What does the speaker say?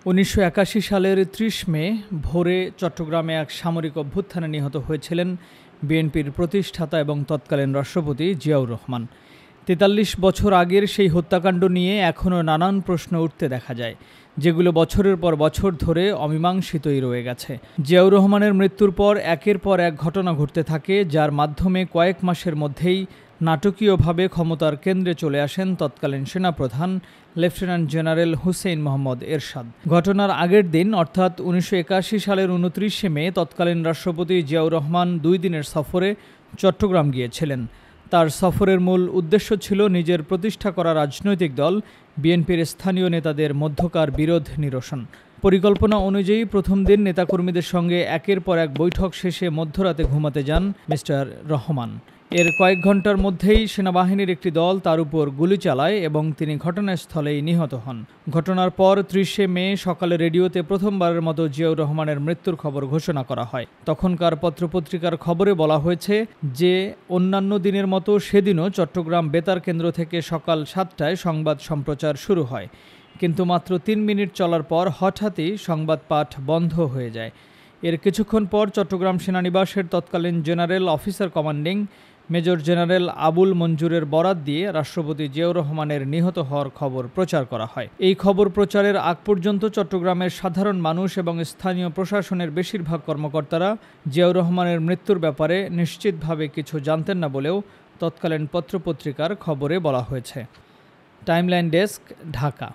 ১৯৮১ সালের ৩০ মে ভোরে চট্টগ্রামে এক সামরিক অভ্যুত্থানে নিহত হয়েছিলেন বিএনপির প্রতিষ্ঠাতা এবং তৎকালীন রাষ্ট্রপতি জিয়াউর রহমান। ৪৩ বছর আগের সেই হত্যাকাণ্ড নিয়ে এখনও নানান প্রশ্ন উঠতে দেখা যায়, যেগুলো বছরের পর বছর ধরে অমীমাংসিতই রয়ে গেছে। জিয়াউর রহমানের মৃত্যুর পর একের পর এক ঘটনা ঘটতে থাকে, যার মাধ্যমে কয়েক মাসের মধ্যেই নাটকীয়ভাবে ক্ষমতার কেন্দ্রে চলে আসেন তৎকালীন সেনাপ্রধান লেফটেন্যান্ট জেনারেল হুসেইন মোহাম্মদ এরশাদ। ঘটনার আগের দিন অর্থাৎ ১৯৮১ সালের ২৯শে মে তৎকালীন রাষ্ট্রপতি জিয়াউর রহমান ২ দিনের সফরে চট্টগ্রাম গিয়েছিলেন। তার সফরের মূল উদ্দেশ্য ছিল নিজের প্রতিষ্ঠা করা রাজনৈতিক দল বিএনপির স্থানীয় নেতাদের মধ্যকার বিরোধ নিরসন। পরিকল্পনা অনুযায়ী প্রথম দিন নেতাকর্মীদের সঙ্গে একের পর এক বৈঠক শেষে মধ্যরাতে ঘুমাতে যান মিস্টার রহমান। এর কয়েক ঘন্টার মধ্যেই সেনাবাহিনীর একটি দল তার উপর গুলি চালায় এবং তিনি ঘটনাস্থলেই নিহত হন। ঘটনার পর ৩০শে মে সকালে রেডিওতে প্রথমবারের মতো জিয়াউর রহমানের মৃত্যুর খবর ঘোষণা করা হয়। তখনকার পত্রপত্রিকার খবরে বলা হয়েছে যে অন্যান্য দিনের মতো সেদিনও চট্টগ্রাম বেতার কেন্দ্র থেকে সকাল ৭টায় সংবাদ সম্প্রচার শুরু হয়, কিন্তু মাত্র ৩ মিনিট চলার পর হঠাৎই সংবাদ পাঠ বন্ধ হয়ে যায়। এর কিছুক্ষণ পর চট্টগ্রাম সেনানিবাসের তৎকালীন general officer commanding major general Abul মঞ্জুরের বরাত দিয়ে রাষ্ট্রপতি জিয়াউর রহমানের নিহত হওয়ার খবর প্রচার করা হয়। এই খবর প্রচারের আগ পর্যন্ত চট্টগ্রামের সাধারণ মানুষ এবং স্থানীয় প্রশাসনের বেশিরভাগ কর্মকর্তারা জিয়াউর রহমানের মৃত্যুর ব্যাপারে নিশ্চিতভাবে কিছু জানতেন না বলেও তৎকালীন পত্রপত্রিকার খবরে বলা হয়েছে। Timeline desk, Dhaka.